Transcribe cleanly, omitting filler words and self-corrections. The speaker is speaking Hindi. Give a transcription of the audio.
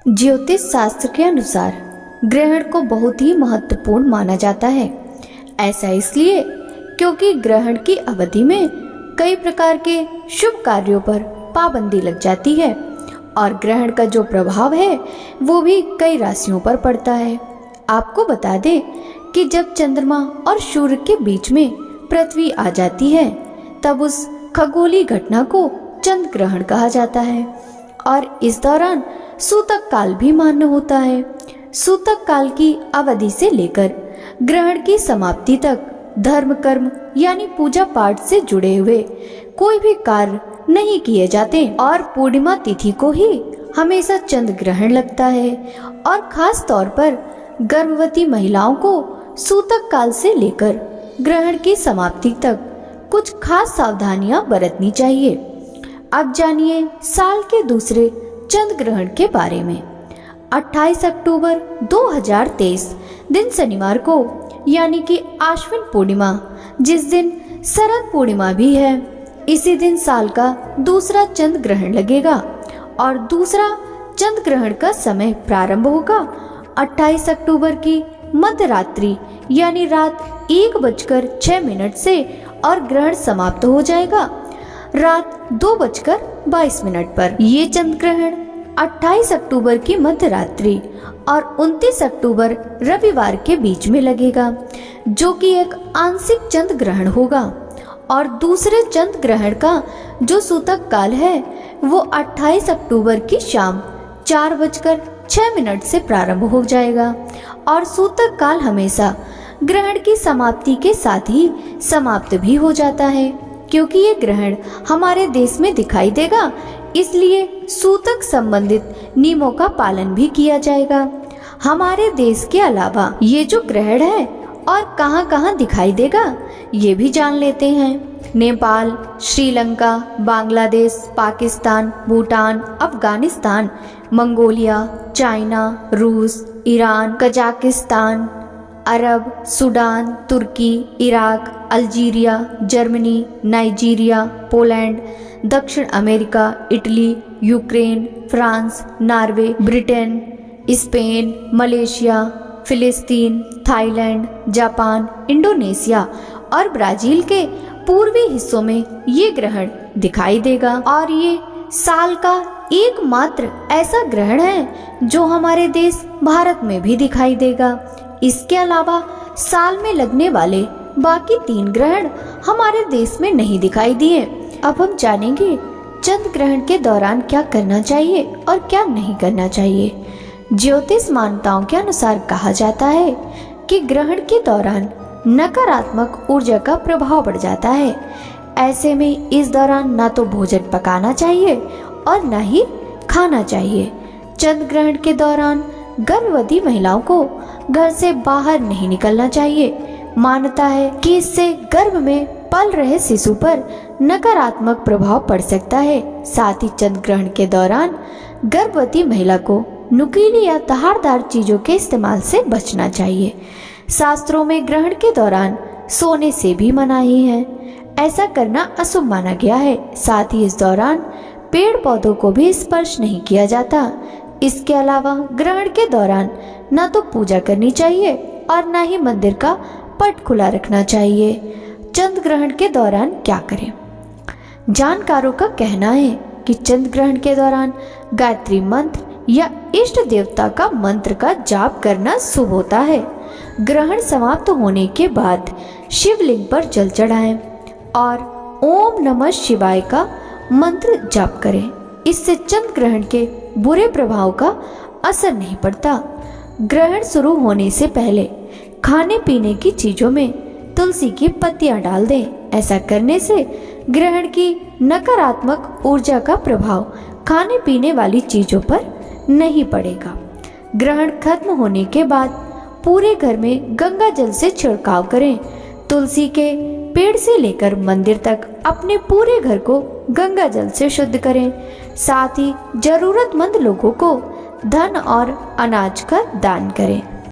ज्योतिष शास्त्र के अनुसार ग्रहण को बहुत ही महत्वपूर्ण माना जाता है। ऐसा इसलिए क्योंकि ग्रहण की अवधि में कई प्रकार के शुभ कार्यों पर पाबंदी लग जाती है और ग्रहण का जो प्रभाव है वो भी कई राशियों पर पड़ता है। आपको बता दें कि जब चंद्रमा और सूर्य के बीच में पृथ्वी आ जाती है तब उस खगोलीय घटना को चंद्र ग्रहण कहा जाता है और इस दौरान सूतक काल भी मान्य होता है। सूतक काल की अवधि से लेकर ग्रहण की समाप्ति तक धर्म कर्म यानी पूजा पाठ से जुड़े हुए कोई भी कार्य नहीं किए जाते और पूर्णिमा तिथि को ही हमेशा चंद्र ग्रहण लगता है और खास तौर पर गर्भवती महिलाओं को सूतक काल से लेकर ग्रहण की समाप्ति तक कुछ खास सावधानियां बरतनी चाहिए। अब जानिए साल के दूसरे चंद्र ग्रहण के बारे में। 28 अक्टूबर 2023 दिन शनिवार को यानी कि आश्विन पूर्णिमा, जिस दिन शरद पूर्णिमा भी है, इसी दिन साल का दूसरा चंद्र ग्रहण लगेगा और दूसरा चंद्र ग्रहण का समय प्रारंभ होगा 28 अक्टूबर की मध्य रात्रि यानी रात 1:06 से और ग्रहण समाप्त हो जाएगा रात 2:22 पर। ये चंद्र ग्रहण 28 अक्टूबर की मध्य रात्रि और 29 अक्टूबर रविवार के बीच में लगेगा, जो कि एक आंशिक चंद्र ग्रहण होगा और दूसरे चंद्र ग्रहण का जो सूतक काल है वो 28 अक्टूबर की शाम 4:06 से प्रारंभ हो जाएगा और सूतक काल हमेशा ग्रहण की समाप्ति के साथ ही समाप्त भी हो जाता है। क्योंकि ये ग्रहण हमारे देश में दिखाई देगा, इसलिए सूतक संबंधित नियमों का पालन भी किया जाएगा। हमारे देश के अलावा ये जो ग्रहण है और कहां-कहां दिखाई देगा ये भी जान लेते हैं। नेपाल, श्रीलंका, बांग्लादेश, पाकिस्तान, भूटान, अफगानिस्तान, मंगोलिया, चाइना, रूस, ईरान, कजाकिस्तान, अरब, सूडान, तुर्की, Iraq, Algeria, Germany, Nigeria, Poland, दक्षिण America, Italy, Ukraine, France, Norway, Britain, Spain, Malaysia, फिलिस्तीन, थाईलैंड, जापान, इंडोनेशिया और ब्राजील के पूर्वी हिस्सों में ये ग्रहण दिखाई देगा और ये साल का एकमात्र ऐसा ग्रहण है जो हमारे देश भारत में भी दिखाई देगा। इसके अलावा साल में लगने वाले बाकी 3 ग्रहण हमारे देश में नहीं दिखाई दिए। अब हम जानेंगे चंद्र ग्रहण के दौरान क्या करना चाहिए और क्या नहीं करना चाहिए। ज्योतिष मान्यताओं के अनुसार कहा जाता है कि ग्रहण के दौरान नकारात्मक ऊर्जा का प्रभाव बढ़ जाता है। ऐसे में इस दौरान ना तो भोजन पकाना चाहिए और ना ही खाना चाहिए। चंद्र ग्रहण के दौरान गर्भवती महिलाओं को घर से बाहर नहीं निकलना चाहिए। मान्यता है कि इससे गर्भ में पल रहे शिशु पर नकारात्मक प्रभाव पड़ सकता है। साथ ही चंद्र ग्रहण के दौरान गर्भवती महिला को नुकीली या धारदार चीजों के इस्तेमाल से बचना चाहिए। शास्त्रों में ग्रहण के दौरान सोने से भी मनाही है, ऐसा करना अशुभ माना गया है। साथ ही इस दौरान पेड़ पौधों को भी स्पर्श नहीं किया जाता। इसके अलावा ग्रहण के दौरान न तो पूजा करनी चाहिए और न ही मंदिर का पट खुला रखना चाहिए। चंद्र ग्रहण के दौरान क्या करें? जानकारों का कहना है कि चंद्र ग्रहण के दौरान गायत्री मंत्र या इष्ट देवता का मंत्र का जाप करना शुभ होता है। ग्रहण समाप्त होने के बाद शिवलिंग पर जल चढ़ाएं और ओम नमः शिवाय का मंत्र जाप करें। इससे चंद्र ग्रहण के बुरे प्रभाव का असर नहीं पड़ता। ग्रहण शुरू होने से पहले खाने पीने की चीजों में तुलसी की पत्तियां डाल दें। ऐसा करने से ग्रहण की नकारात्मक ऊर्जा का प्रभाव खाने पीने वाली चीजों पर नहीं पड़ेगा। ग्रहण खत्म होने के बाद पूरे घर में गंगा जल से छिड़काव करें। तुलसी के पेड़ से लेकर मंदिर तक अपने पूरे घर को गंगा जल से शुद्ध करें। साथ ही जरूरतमंद लोगों को धन और अनाज का दान करें।